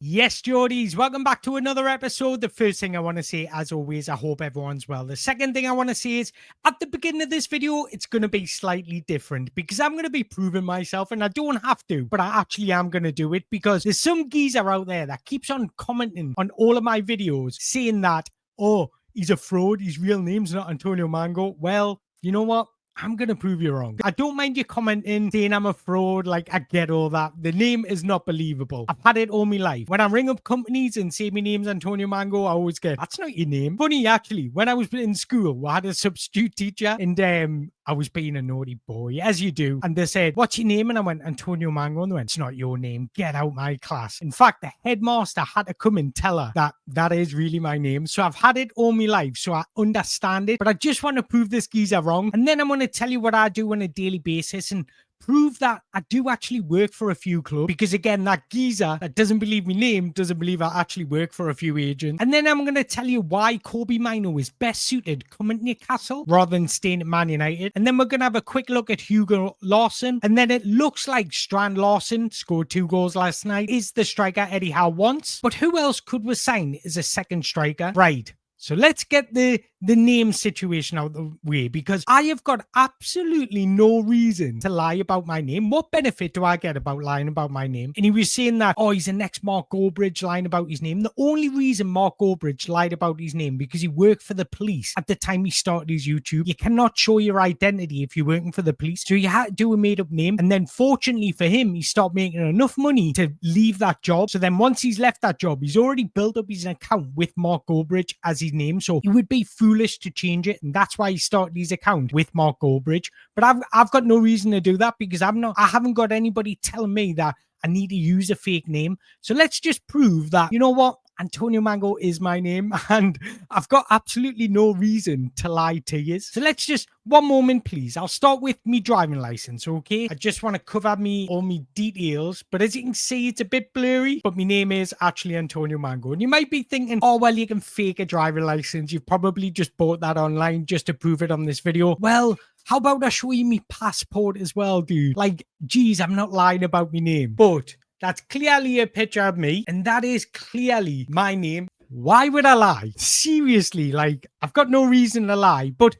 Yes, Geordies, welcome back to another episode. The first thing I want to say, as always, I hope everyone's well. The second thing I want to say is, at the beginning of this video, it's going to be slightly different because I'm going to be proving myself, and I don't have to, but I actually am going to do it because there's some geezer out there that keeps on commenting on all of my videos saying that, oh, he's a fraud, his real name's not Antonio Mango. Well, you know what? I'm going to prove you wrong. I don't mind you commenting, saying I'm a fraud. Like, I get all that. The name is not believable. I've had it all my life. When I ring up companies and say my name's Antonio Mango, I always get, that's not your name. Funny, actually, when I was in school, I had a substitute teacher and I was being a naughty boy, as you do. And they said, what's your name? And I went, Antonio Mango. And they went, it's not your name. Get out my class. In fact, the headmaster had to come and tell her that that is really my name. So I've had it all my life. So I understand it. But I just want to prove this geezer wrong. And then I'm going to tell you what I do on a daily basis and prove that I do actually work for a few clubs, because again, that geezer that doesn't believe my name doesn't believe I actually work for a few agents. And then I'm going to tell you why Kobbie Mainoo is best suited coming to Newcastle rather than staying at Man United. And then we're going to have a quick look at Hugo Larsson. And then it looks like Strand Larsen scored 2 goals last night. Is the striker Eddie Howe wants? But who else could we sign as a second striker? Right. So let's get the name situation out of the way, because I have got absolutely no reason to lie about my name. What benefit do I get about lying about my name? And he was saying that, oh, he's the next Mark Goldbridge lying about his name. The only reason Mark Goldbridge lied about his name because he worked for the police at the time he started his YouTube. You cannot show your identity if you're working for the police. So you had to do a made-up name. And then fortunately for him, he started making enough money to leave that job. So then once he's left that job, he's already built up his account with Mark Goldbridge as his name. So he would be foolish to change it, and that's why he started his account with Mark Goldbridge. But I've got no reason to do that because I haven't got anybody telling me that I need to use a fake name. So let's just prove that, you know what? Antonio Mango is my name, and I've got absolutely no reason to lie to you. So let's just, one moment, please. I'll start with me driving license, okay? I just want to cover all me details, but as you can see, it's a bit blurry, but my name is actually Antonio Mango. And you might be thinking, oh, well, you can fake a driving license. You've probably just bought that online just to prove it on this video. Well, how about I show you my passport as well, dude? Like, geez, I'm not lying about my name, but that's clearly a picture of me, and that is clearly my name. Why would I lie? Seriously, like, I've got no reason to lie, but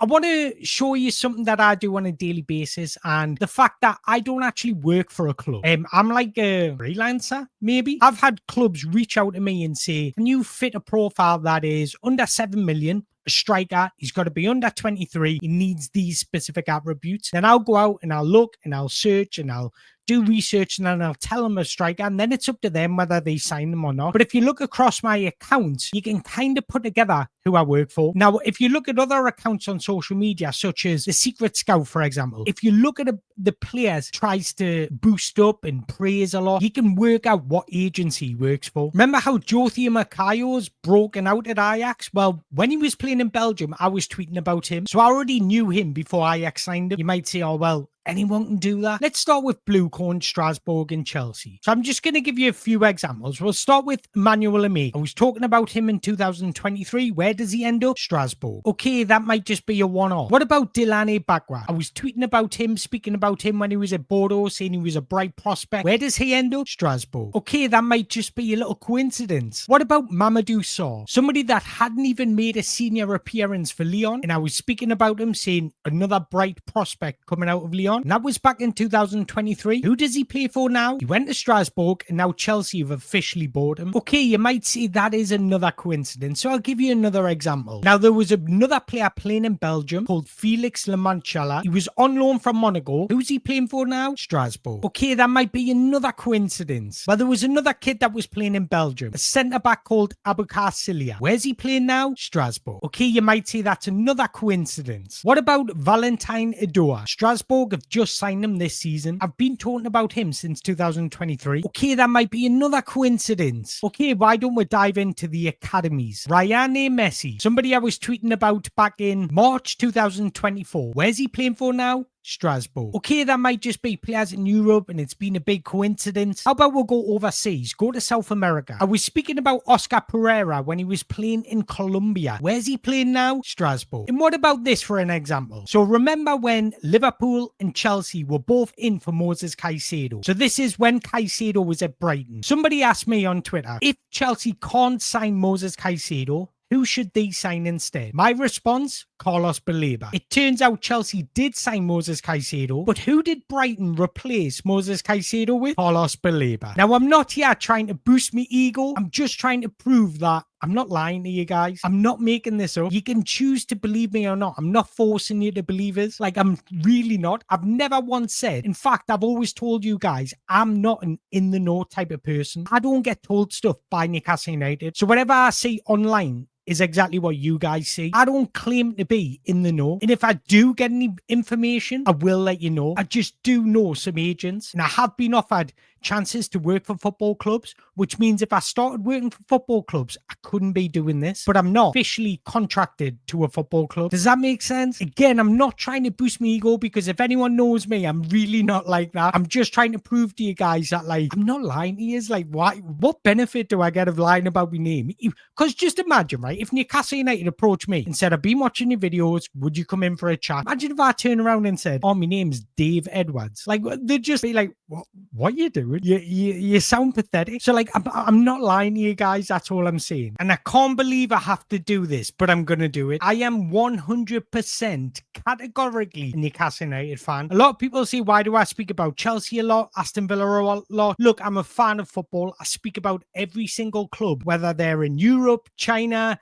I want to show you something that I do on a daily basis, and the fact that I don't actually work for a club. I'm like a freelancer, maybe. I've had clubs reach out to me and say, can you fit a profile that is under 7 million? A striker, he's got to be under 23, he needs these specific attributes. Then I'll go out and I'll look and I'll search and I'll do research, and then I'll tell them a striker, and then it's up to them whether they sign them or not. But if you look across my accounts, you can kind of put together who I work for. Now, if you look at other accounts on social media, such as the Secret Scout, for example, if you look at the players tries to boost up and praise a lot, you can work out what agency he works for. Remember how Jothia Makayo's broken out at Ajax? Well, when he was playing in Belgium, I was tweeting about him. So I already knew him before Ajax signed him. You might say, oh, well, anyone can do that. Let's start with Bluecorn, Strasbourg, and Chelsea. So I'm just going to give you a few examples. We'll start with Manuel Amiga. I was talking about him in 2023. Where does he end up? Strasbourg. Okay, that might just be a one-off. What about Delaney Bakwa? I was tweeting about him, speaking about him when he was at Bordeaux, saying he was a bright prospect. Where does he end up? Strasbourg. Okay, that might just be a little coincidence. What about Mamadou Sarr? Somebody that hadn't even made a senior appearance for Lyon, and I was speaking about him, saying another bright prospect coming out of Lyon. And that was back in 2023. Who does he play for now? He went to Strasbourg, and now Chelsea have officially bought him. Okay, you might say that is another coincidence, so I'll give you another example. Now, there was another player playing in Belgium called Felix Lemanchala. He was on loan from Monaco. Who's he playing for now? Strasbourg. Okay, that might be another coincidence. Well, there was another kid that was playing in Belgium, a centre-back called Abukar Silia. Where's he playing now? Strasbourg. Okay, you might say that's another coincidence. What about Valentine Edoa? Strasbourg have just signed him this season. I've been talking about him since 2023. Okay, that might be another coincidence. Okay, why don't we dive into the academies? Ryane Messi, somebody I was tweeting about back in March 2024. Where's he playing for now? Strasbourg. Okay, that might just be players in Europe and it's been a big coincidence. How about we'll go overseas, go to South America. I was speaking about Oscar Pereira when he was playing in Colombia. Where's he playing now? Strasbourg. And what about this for an example? So remember when Liverpool and Chelsea were both in for Moses Caicedo. So this is when Caicedo was at Brighton. Somebody asked me on Twitter, if Chelsea can't sign Moses Caicedo, who should they sign instead? My response, Carlos Baleba. It turns out Chelsea did sign Moses Caicedo, but who did Brighton replace Moses Caicedo with? Carlos Baleba. Now, I'm not here trying to boost my ego. I'm just trying to prove that I'm not lying to you guys. I'm not making this up. You can choose to believe me or not. I'm not forcing you to believe it. Like, I'm really not. I've never once said, in fact, I've always told you guys, I'm not an in-the-know type of person. I don't get told stuff by Newcastle United. So whatever I see online is exactly what you guys see. I don't claim to be in the know. And if I do get any information, I will let you know. I just do know some agents, and I have been offered chances to work for football clubs, which means if I started working for football clubs, I couldn't be doing this, but I'm not officially contracted to a football club. Does that make sense? Again, I'm not trying to boost my ego, because if anyone knows me, I'm really not like that. I'm just trying to prove to you guys that, like, I'm not lying to you. Like, what benefit do I get of lying about my name? Because just imagine, right, if Newcastle United approached me and said, I've been watching your videos, would you come in for a chat? Imagine if I turn around and said, oh, my name's Dave Edwards. Like, they'd just be like, what are you doing? You sound pathetic. So, like, I'm not lying to you guys. That's all I'm saying. And I can't believe I have to do this, but I'm going to do it. I am 100% categorically a Newcastle United fan. A lot of people say, why do I speak about Chelsea a lot, Aston Villa a lot? Look, I'm a fan of football. I speak about every single club, whether they're in Europe, China,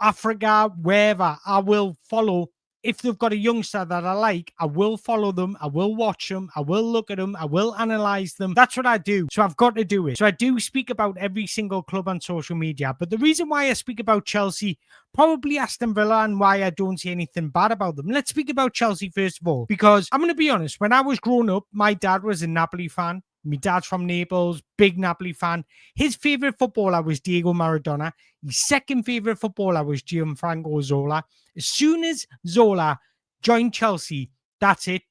Africa, wherever. I will follow. If they've got a youngster that I like, I will follow them. I will watch them. I will look at them. I will analyze them. That's what I do. So I've got to do it. So I do speak about every single club on social media. But the reason why I speak about Chelsea, probably Aston Villa, and why I don't say anything bad about them. Let's speak about Chelsea first of all, because I'm going to be honest. When I was growing up, my dad was a Napoli fan. My dad's from Naples, big Napoli fan. His favourite footballer was Diego Maradona. His second favourite footballer was Gianfranco Zola. As soon as Zola joined Chelsea, that's it.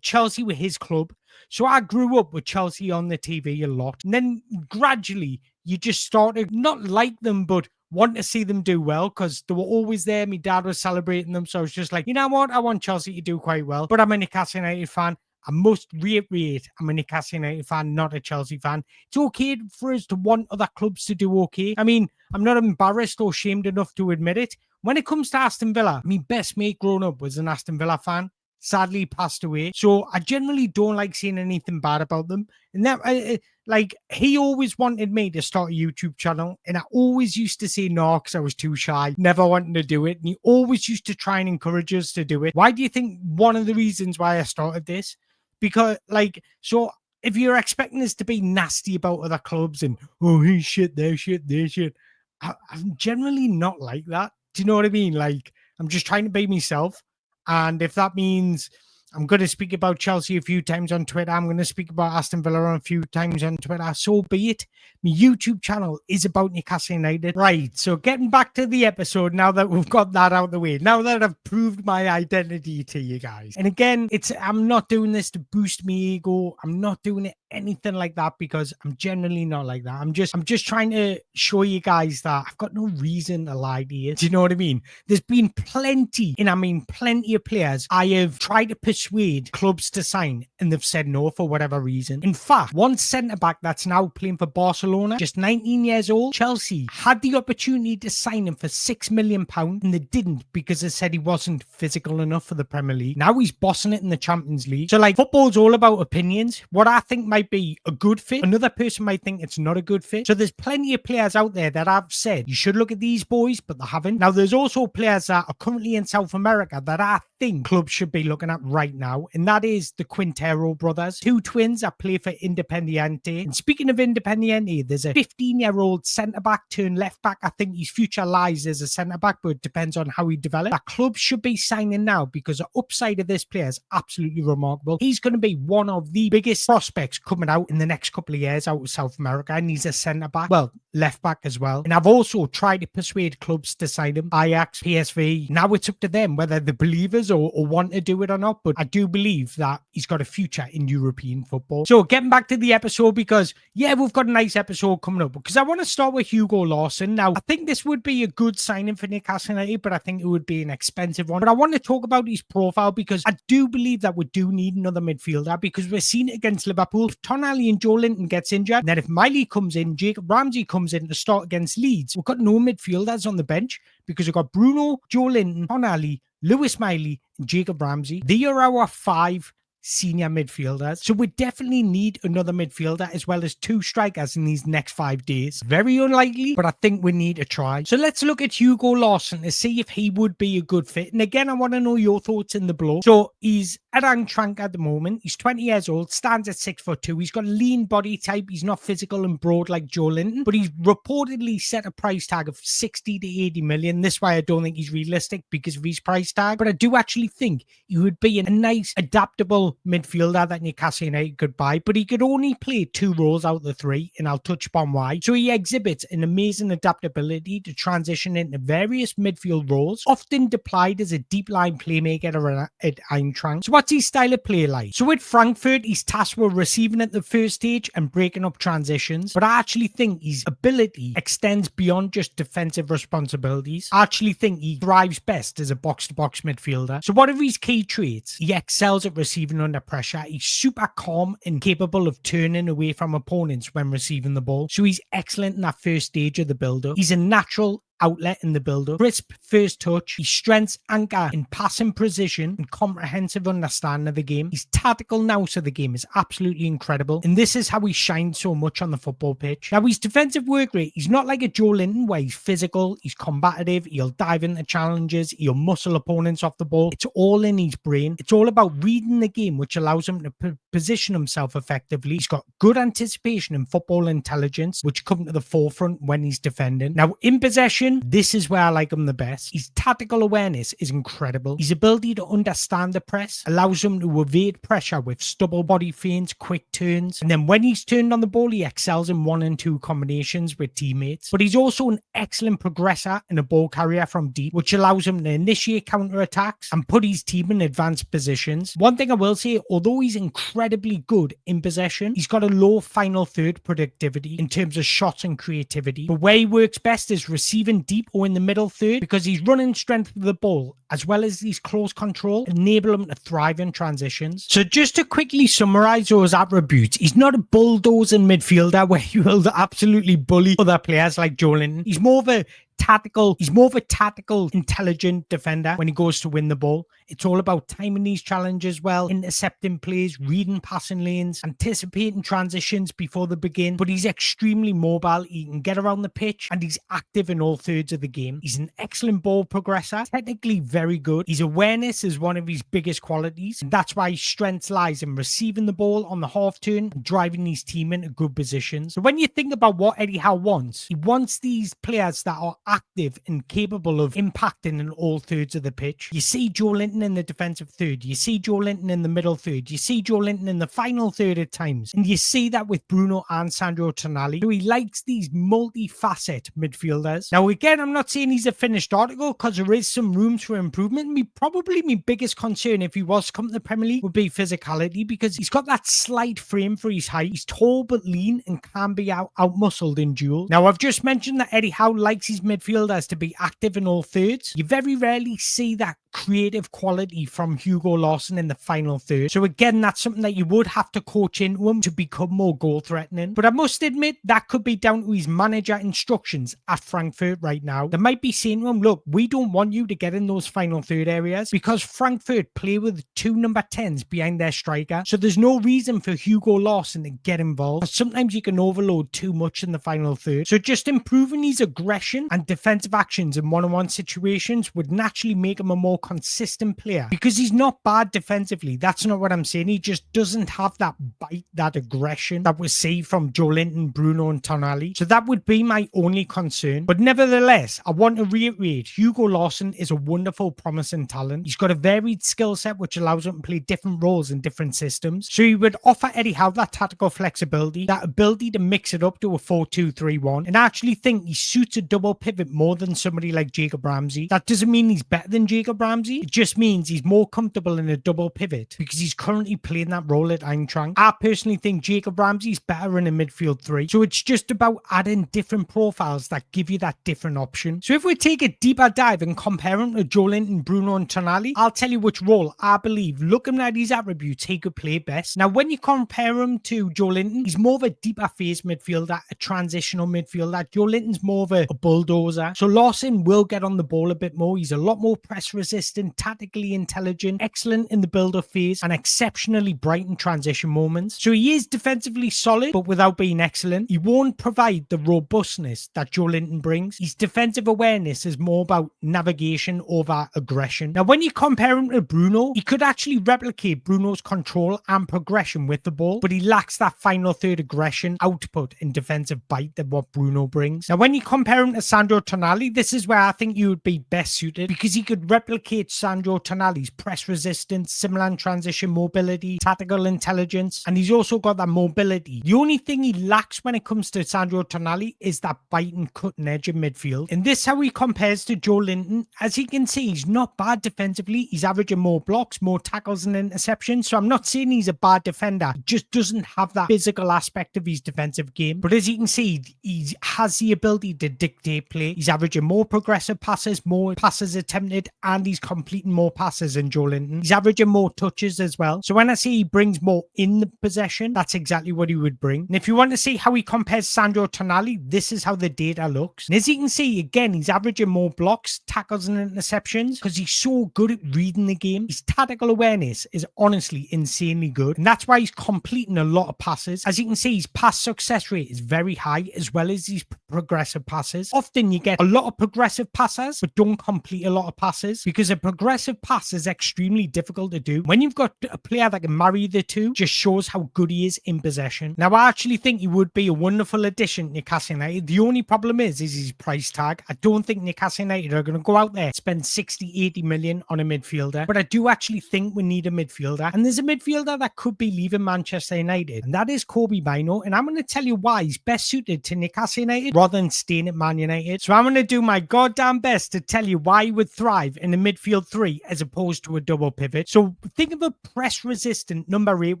Chelsea were his club. So I grew up with Chelsea on the TV a lot. And then gradually, you just started not like them, but want to see them do well, because they were always there. My dad was celebrating them. So I was just like, you know what? I want Chelsea to do quite well. But I'm a Newcastle United fan. I must reiterate, I'm a Newcastle United fan, not a Chelsea fan. It's okay for us to want other clubs to do okay. I mean, I'm not embarrassed or shamed enough to admit it. When it comes to Aston Villa, my best mate growing up was an Aston Villa fan. Sadly, he passed away. So I generally don't like saying anything bad about them. And that, like, he always wanted me to start a YouTube channel. And I always used to say no, because I was too shy, never wanting to do it. And he always used to try and encourage us to do it. Why do you think one of the reasons why I started this? Because, like, so if you're expecting us to be nasty about other clubs and, oh, he's shit, they're shit, they're shit, I'm generally not like that. Do you know what I mean? Like, I'm just trying to be myself. And if that means I'm going to speak about Chelsea a few times on Twitter, I'm going to speak about Aston Villa a few times on Twitter, so be it. My YouTube channel is about Newcastle United. Right, so getting back to the episode, now that we've got that out of the way, now that I've proved my identity to you guys. And again, I'm not doing this to boost my ego. I'm not doing it anything like that, because I'm generally not like that. I'm just trying to show you guys that I've got no reason to lie to you. Do you know what I mean? There's been plenty, and I mean plenty of players I have tried to persuade clubs to sign, and they've said no for whatever reason. In fact, one centre-back that's now playing for Barcelona, just 19 years old, Chelsea had the opportunity to sign him for £6 million, and they didn't, because they said he wasn't physical enough for the Premier League. Now he's bossing it in the Champions League. So, like, football's all about opinions. What I think might be a good fit, another person might think it's not a good fit. So there's plenty of players out there that I've said you should look at these boys, but they haven't. Now there's also players that are currently in South America that I think clubs should be looking at right now, and that is the Quintero brothers, two twins that play for Independiente. And speaking of Independiente, there's a 15-year-old centre-back turned left-back. I think his future lies as a centre-back, but it depends on how he develops. That club should be signing now, because the upside of this player is absolutely remarkable. He's going to be one of the biggest prospects coming out in the next couple of years out of South America, and he's a centre-back. Well, left back as well. And I've also tried to persuade clubs to sign him. Ajax, PSV. Now it's up to them whether they're believers or want to do it or not. But I do believe that he's got a future in European football. So getting back to the episode, because yeah, we've got a nice episode coming up, because I want to start with Hugo Larsson. Now, I think this would be a good signing for Newcastle United, but I think it would be an expensive one. But I want to talk about his profile, because I do believe that we do need another midfielder, because we're seeing it against Liverpool. If Tonali and Joe Linton gets injured, and then if Miley comes in, Jacob Ramsey comes in to start against Leeds, we've got no midfielders on the bench, because we've got Bruno, Joe Linton, Tonali, Lewis Miley, and Jacob Ramsey. They are our 5 senior midfielders. So we definitely need another midfielder as well as 2 strikers in these next 5 days. Very unlikely, but I think we need to try. So let's look at Hugo Larsson to see if he would be a good fit. And again, I want to know your thoughts in the below. So he's at Eintracht at the moment. He's 20 years old, stands at 6'2". He's got a lean body type. He's not physical and broad like Joe Linton, but he's reportedly set a price tag of 60 to 80 million. This is why I don't think he's realistic, because of his price tag. But I do actually think he would be a nice, adaptable midfielder that Newcastle United could buy, but he could only play 2 roles out of the 3, and I'll touch upon why. So he exhibits an amazing adaptability to transition into various midfield roles, often deployed as a deep line playmaker at Eintracht. So what's his style of play like? So at Frankfurt, he's tasked with receiving at the first stage and breaking up transitions, but I actually think his ability extends beyond just defensive responsibilities. I actually think he thrives best as a box-to-box midfielder. So what are his key traits? He excels at receiving under pressure. He's super calm and capable of turning away from opponents when receiving the ball. So he's excellent in that first stage of the build-up. He's a natural outlet in the build-up, crisp first touch, his strengths anchor in passing precision and comprehensive understanding of the game. His tactical nous of the game is absolutely incredible, and this is how he shines so much on the football pitch. Now, his defensive work rate, he's not like a Joe Linton where he's physical, he's combative, he'll dive into challenges, he'll muscle opponents off the ball. It's all in his brain. It's all about reading the game, which allows him to position himself effectively. He's got good anticipation and football intelligence, which come to the forefront when he's defending. Now, in possession, this is where I like him the best. His tactical awareness is incredible. His ability to understand the press allows him to evade pressure with stubble body feints, quick turns, and then when he's turned on the ball, he excels in 1 and 2 combinations with teammates. But he's also an excellent progressor and a ball carrier from deep, which allows him to initiate counter-attacks and put his team in advanced positions. One thing I will say, although he's incredibly good in possession, he's got a low final third productivity in terms of shots and creativity. But where he works best is receiving deep or in the middle third, because his running strength with the ball as well as his close control enable him to thrive in transitions. So just to quickly summarize those attributes, he's not a bulldozing midfielder where he will absolutely bully other players like Joe Linton. He's more of a tactical, intelligent defender when he goes to win the ball. It's all about timing these challenges well, intercepting plays, reading passing lanes, anticipating transitions before they begin. But he's extremely mobile. He can get around the pitch and he's active in all thirds of the game. He's an excellent ball progressor, technically very good. His awareness is one of his biggest qualities, and that's why his strength lies in receiving the ball on the half turn and driving his team into good positions. So when you think about what Eddie Howe wants, he wants these players that are active and capable of impacting in all thirds of the pitch. You see Joe Linton in the defensive third, you see Joe Linton in the middle third, you see Joe Linton in the final third at times, and you see that with Bruno and Sandro Tonali. So he likes these multi-facet midfielders. Now again, I'm not saying he's a finished article, because there is some room for improvement. Probably my biggest concern if he was to come to the Premier League would be physicality, because he's got that slight frame for his height. He's tall but lean and can be out-muscled in duels. Now I've just mentioned that Eddie Howe likes his midfielders to be active in all thirds. You very rarely see that creative quality from Hugo Larsson in the final third. So again, that's something that you would have to coach into him to become more goal threatening. But I must admit, that could be down to his manager instructions at Frankfurt right now. They might be saying to him, look, we don't want you to get in those final third areas, because Frankfurt play with 2 number 10s behind their striker. So there's no reason for Hugo Larsson to get involved. Sometimes you can overload too much in the final third. So just improving his aggression and and defensive actions in one-on-one situations would naturally make him a more consistent player because he's not bad defensively. That's not what I'm saying. He just doesn't have that bite, that aggression that we see from Joelinton, Bruno and Tonali. So that would be my only concern. But nevertheless, I want to reiterate, Hugo Larsson is a wonderful, promising talent. He's got a varied skill set which allows him to play different roles in different systems. So he would offer Eddie Howe that tactical flexibility, that ability to mix it up to a 4-2-3-1. And I actually think he suits a double pivot more than somebody like Jacob Ramsey. That doesn't mean he's better than Jacob Ramsey. It just means he's more comfortable in a double pivot because he's currently playing that role at Eintracht. I personally think Jacob Ramsey's better in a midfield three. So it's just about adding different profiles that give you that different option. So if we take a deeper dive and compare him to Joelinton, Bruno and Tonali, I'll tell you which role I believe, looking at his attributes, he could play best. Now, when you compare him to Joelinton, he's more of a deeper phase midfielder, a transitional midfielder. Joelinton's more of a bulldozer. So Larsson will get on the ball a bit more. He's a lot more press resistant, tactically intelligent, excellent in the build-up phase, and exceptionally bright in transition moments. So he is defensively solid, but without being excellent. He won't provide the robustness that Joelinton brings. His defensive awareness is more about navigation over aggression. Now, when you compare him to Bruno, he could actually replicate Bruno's control and progression with the ball, but he lacks that final third aggression, output, and defensive bite that what Bruno brings. Now, when you compare him to Sandro Tonali, this is where I think you would be best suited because he could replicate Sandro Tonali's press resistance, similar in transition mobility, tactical intelligence, and he's also got that mobility. The only thing he lacks when it comes to Sandro Tonali is that biting, cutting edge in midfield. And this is how he compares to Joelinton. As you can see, he's not bad defensively. He's averaging more blocks, more tackles and interceptions. So I'm not saying he's a bad defender. He just doesn't have that physical aspect of his defensive game. But as you can see, he has the ability to dictate play. He's averaging more progressive passes, more passes attempted, and he's completing more passes than Joelinton. He's averaging more touches as well. So when I say he brings more in the possession, that's exactly what he would bring. And if you want to see how he compares Sandro Tonali, this is how the data looks. And as you can see, again, he's averaging more blocks, tackles and interceptions because he's so good at reading the game. His tactical awareness is honestly insanely good. And that's why he's completing a lot of passes. As you can see, his pass success rate is very high as well as his progressive passes. Often you get a lot of progressive passes but don't complete a lot of passes because a progressive pass is extremely difficult to do. When you've got a player that can marry the two, just shows how good he is in possession. Now, I actually think he would be a wonderful addition to Newcastle United. The only problem is his price tag. I don't think Newcastle United are going to go out there and spend 60-80 million on a midfielder, but I do actually think we need a midfielder. And there's a midfielder that could be leaving Manchester United, and that is Kobbie Mainoo. And I'm going to tell you why he's best suited to Newcastle United rather than staying at Man United. So I'm going to do my goddamn best to tell you why he would thrive in a midfield three as opposed to a double pivot. So think of a press-resistant number 8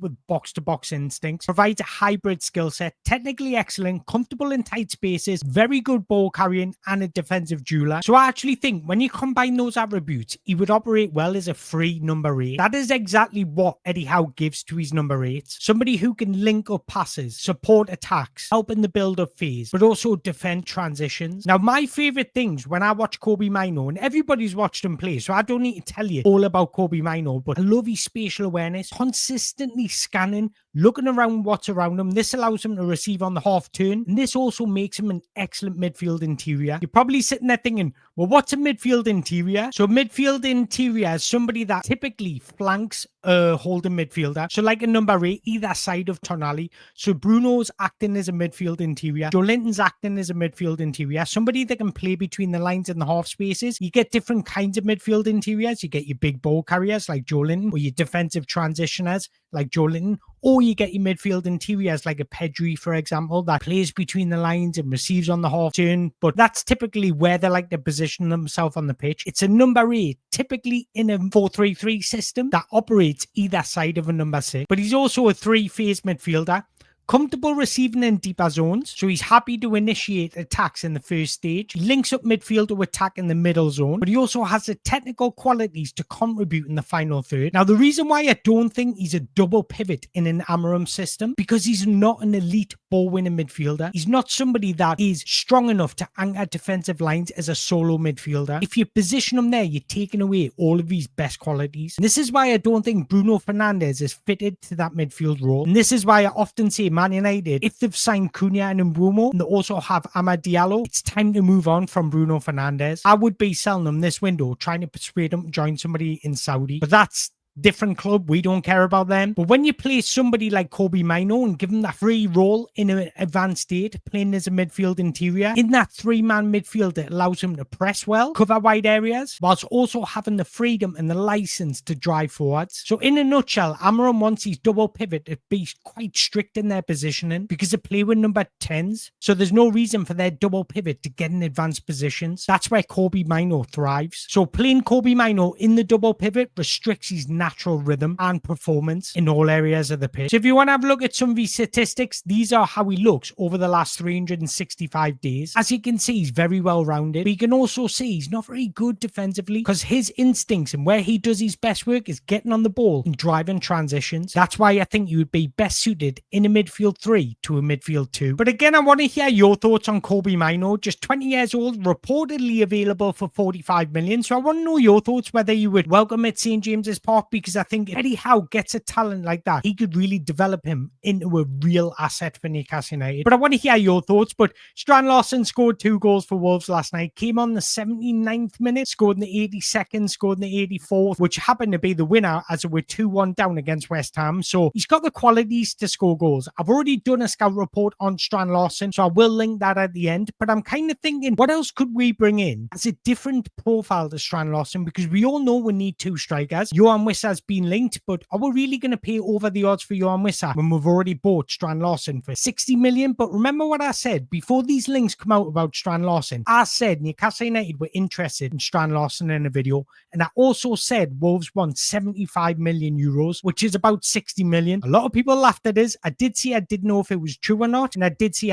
with box-to-box instincts, provides a hybrid skill set, technically excellent, comfortable in tight spaces, very good ball carrying, and a defensive jeweler. So I actually think when you combine those attributes, he would operate well as a free number 8. That is exactly what Eddie Howe gives to his number 8s. Somebody who can link up passes, support attacks, help in the build-up phase, but also defend transitions. Now, my favourite things when I watch Kobbie Mainoo, and everybody's watched him play, so I don't need to tell you all about Kobbie Mainoo, but I love his spatial awareness, consistently scanning, looking around what's around him. This allows him to receive on the half turn, and this also makes him an excellent midfield interior. You're probably sitting there thinking, well, what's a midfield interior? So midfield interior is somebody that typically flanks a holding midfielder. So like a number 8, either side of Tonali. So Bruno's acting as a midfield interior. Joelinton's acting as a midfield interior. Somebody that can play between the lines and the half spaces. You get different kinds of midfield interiors. You get your big ball carriers like Joelinton, or your defensive transitioners like Joelinton, or you get your midfield interiors like a Pedri, for example, that plays between the lines and receives on the half turn. But that's typically where they like to position themselves on the pitch. It's a number 8, typically in a 4-3-3 system that operates either side of a number 6. But he's also a 3-phase midfielder. Comfortable receiving in deeper zones, so he's happy to initiate attacks in the first stage. He links up midfield to attack in the middle zone, but he also has the technical qualities to contribute in the final third. Now, the reason why I don't think he's a double pivot in an Amorim system, because he's not an elite ball-winning midfielder. He's not somebody that is strong enough to anchor defensive lines as a solo midfielder. If you position him there, you're taking away all of his best qualities. And this is why I don't think Bruno Fernandes is fitted to that midfield role. And this is why I often say Man United, if they've signed Cunha and Mbeumo, and they also have Amad Diallo, it's time to move on from Bruno Fernandes. I would be selling them this window, trying to persuade them to join somebody in Saudi. But that's different club. We don't care about them. But when you play somebody like Kobbie Mainoo and give him that free role in an advanced state, playing as a midfield interior, in that three-man midfield that allows him to press well, cover wide areas, whilst also having the freedom and the license to drive forwards. So in a nutshell, Amarim wants his double pivot to be quite strict in their positioning because they play with number 10s. So there's no reason for their double pivot to get in advanced positions. That's where Kobbie Mainoo thrives. So playing Kobbie Mainoo in the double pivot restricts his natural rhythm and performance in all areas of the pitch. So if you want to have a look at some of his statistics, these are how he looks over the last 365 days. As you can see, he's very well rounded, but you can also see he's not very good defensively because his instincts and where he does his best work is getting on the ball and driving transitions. That's why I think you would be best suited in a midfield 3 to a midfield 2. But again, I want to hear your thoughts on Kobbie Mainoo, just 20 years old, reportedly available for 45 million. So I want to know your thoughts, whether you would welcome at St. James's Park, because I think Eddie Howe gets a talent like that, he could really develop him into a real asset for Newcastle United. But I want to hear your thoughts. But Strand Larsen scored 2 goals for Wolves last night, came on the 79th minute, scored in the 82nd, scored in the 84th, which happened to be the winner as it were 2-1 down against West Ham. So he's got the qualities to score goals. I've already done a scout report on Strand Larsen, so I will link that at the end. But I'm kind of thinking, what else could we bring in as a different profile to Strand Larsen? Because we all know we need 2 strikers. Johan Wissa's been linked, but are we really going to pay over the odds for Johan Wissa when we've already bought Strand Larsen for 60 million? But remember what I said before these links come out about Strand Larsen. I said Newcastle United were interested in Strand Larsen in a video, and I also said Wolves want 75 million euros, which is about 60 million. A lot of people laughed at us. I didn't know if it was true or not, and I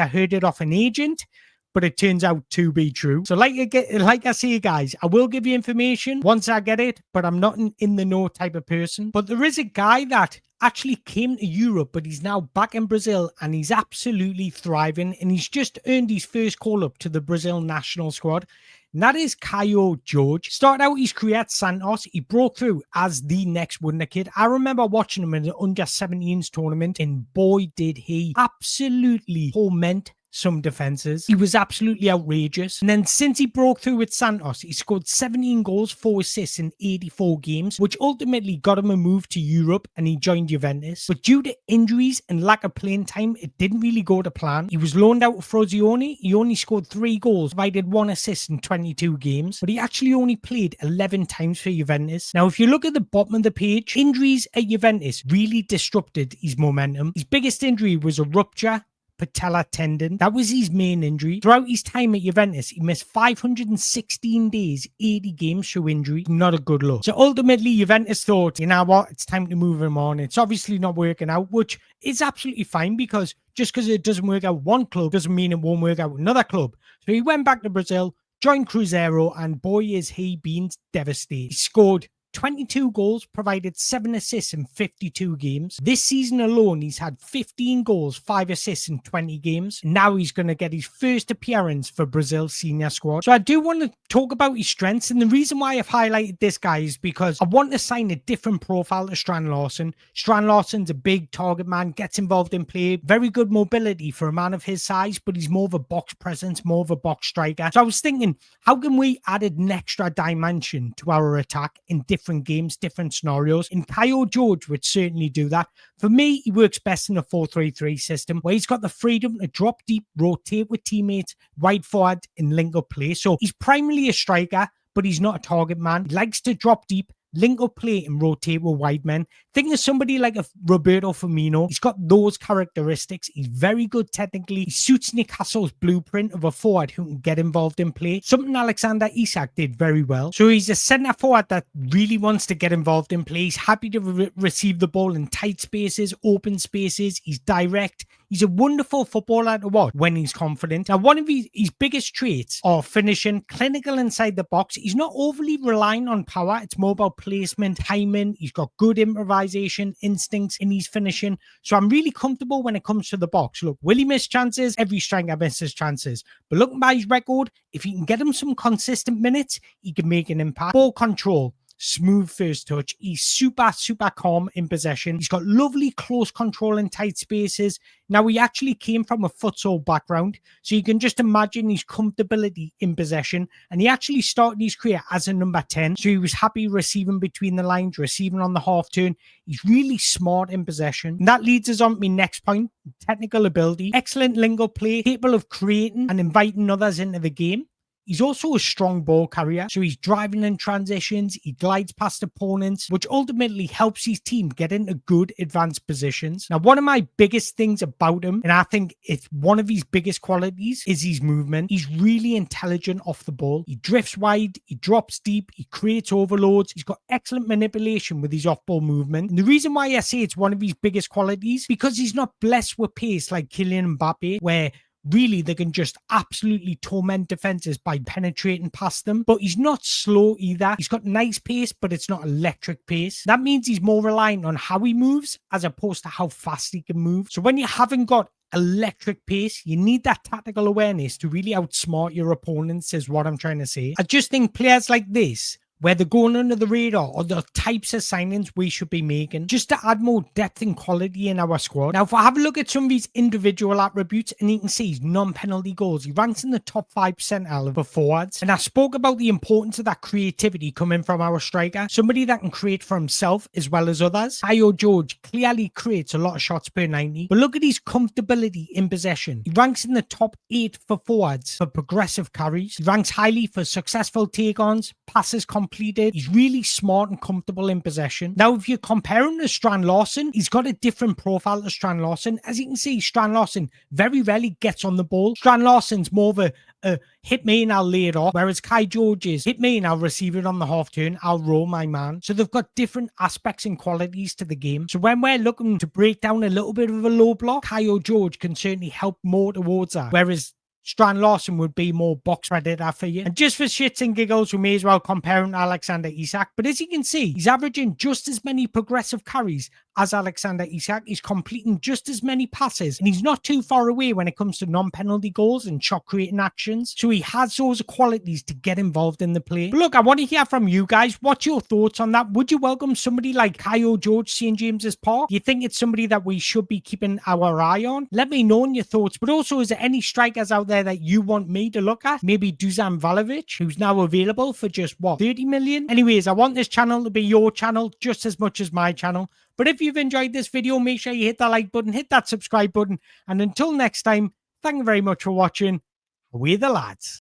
heard it off an agent, but it turns out to be true. So like I say, guys, I will give you information once I get it, but I'm not an in the know type of person. But there is a guy that actually came to Europe, but he's now back in Brazil and he's absolutely thriving, and he's just earned his first call-up to the Brazil national squad. And that is Caio Jorge. Started out his career at Santos. He broke through as the next wonder kid. I remember watching him in the under-17s tournament, and boy, did he absolutely torment some defenses. He was absolutely outrageous. And then since he broke through with Santos, he scored 17 goals, 4 assists in 84 games, which ultimately got him a move to Europe, and he joined Juventus. But due to injuries and lack of playing time, it didn't really go to plan. He was loaned out to Frosinone. He only scored 3 goals, provided 1 assist in 22 games, but he actually only played 11 times for Juventus. Now, if you look at the bottom of the page, injuries at Juventus really disrupted his momentum. His biggest injury was a rupture patella tendon. That was his main injury. Throughout his time at Juventus, he missed 516 days, 80 games through injury. Not a good look. So ultimately, Juventus thought, you know what, it's time to move him on. It's obviously not working out, which is absolutely fine, because just because it doesn't work out one club doesn't mean it won't work out another club. So he went back to Brazil, joined Cruzeiro, and boy, is he been devastated. He scored 22 goals, provided 7 assists in 52 games. This season alone, he's had 15 goals, 5 assists in 20 games. Now he's going to get his first appearance for Brazil's senior squad. So I do want to talk about his strengths, and the reason why I've highlighted this guy is because I want to sign a different profile to Strand Larsen. Strand Larsen's a big target man, gets involved in play, very good mobility for a man of his size, but he's more of a box presence, more of a box striker. So I was thinking, how can we add an extra dimension to our attack in different games, different scenarios? And Caio Jorge would certainly do that. For me, he works best in a 4-3-3 system where he's got the freedom to drop deep, rotate with teammates, wide forward, and link up play. So he's primarily a striker, but he's not a target man. He likes to drop deep, link up play, and rotate with wide men. Think of somebody like a Roberto Firmino. He's got those characteristics. He's very good technically. He suits Newcastle's blueprint of a forward who can get involved in play, something Alexander Isak did very well. So he's a centre forward that really wants to get involved in play. He's happy to receive the ball in tight spaces, open spaces. He's direct. He's a wonderful footballer to watch when he's confident. Now, one of his biggest traits are finishing, clinical inside the box. He's not overly relying on power. It's more about placement, timing. He's got good improvisation, instincts in his finishing. So I'm really comfortable when it comes to the box. Look, will he miss chances? Every striker misses chances. But looking by his record, if he can get him some consistent minutes, he can make an impact. Ball control. smooth first touch. He's super, super calm in possession. He's got lovely close control in tight spaces. Now, he actually came from a futsal background, so you can just imagine his comfortability in possession. And he actually started his career as a number 10, so he was happy receiving between the lines, receiving on the half turn. He's really smart in possession. And that leads us on to my next point, technical ability. Excellent lingo play, capable of creating and inviting others into the game. He's also a strong ball carrier, so he's driving in transitions, he glides past opponents, which ultimately helps his team get into good advanced positions. Now, one of my biggest things about him, and I think it's one of his biggest qualities, is his movement. He's really intelligent off the ball. He drifts wide, he drops deep, he creates overloads. He's got excellent manipulation with his off-ball movement. And the reason why I say it's one of his biggest qualities, because he's not blessed with pace like Kylian Mbappe, where really they can just absolutely torment defenses by penetrating past them. But he's not slow either. He's got nice pace, but it's not electric pace. That means he's more reliant on how he moves as opposed to how fast he can move. So when you haven't got electric pace, you need that tactical awareness to really outsmart your opponents, is what I'm trying to say. I just think players like this, where they're going under the radar, or the types of signings we should be making, just to add more depth and quality in our squad. Now, if I have a look at some of these individual attributes, and you can see his non-penalty goals, he ranks in the top 5 percentile for forwards. And I spoke about the importance of that creativity coming from our striker, somebody that can create for himself as well as others. Kaio George clearly creates a lot of shots per 90, but look at his comfortability in possession. He ranks in the top 8 for forwards for progressive carries. He ranks highly for successful take-ons, passes completed. He's really smart and comfortable in possession. Now, if you compare him to Strand Larsen, he's got a different profile to Strand Larsen. As you can see, Strand Larsen very rarely gets on the ball. Strand Larsen's more of a hit me and I'll lay it off, whereas Kai George is hit me and I'll receive it on the half turn, I'll roll my man. So they've got different aspects and qualities to the game. So when we're looking to break down a little bit of a low block, Kaio George can certainly help more towards that, whereas Strand Larsen would be more box predator for you. And just for shits and giggles, we may as well compare him to Alexander Isak. But as you can see, he's averaging just as many progressive carries as Alexander Isak. He's completing just as many passes, and he's not too far away when it comes to non-penalty goals and shot creating actions. So he has those qualities to get involved in the play. But look, I want to hear from you guys. What's your thoughts on that? Would you welcome somebody like Kaio George, St. James's Park? Do you think it's somebody that we should be keeping our eye on? Let me know in your thoughts. But also, is there any strikers out there that you want me to look at? Maybe Dusan Vlahovic, who's now available for just, what, 30 million? Anyways, I want this channel to be your channel just as much as my channel. But if you've enjoyed this video, make sure you hit that like button, hit that subscribe button. And until next time, thank you very much for watching. Away the lads.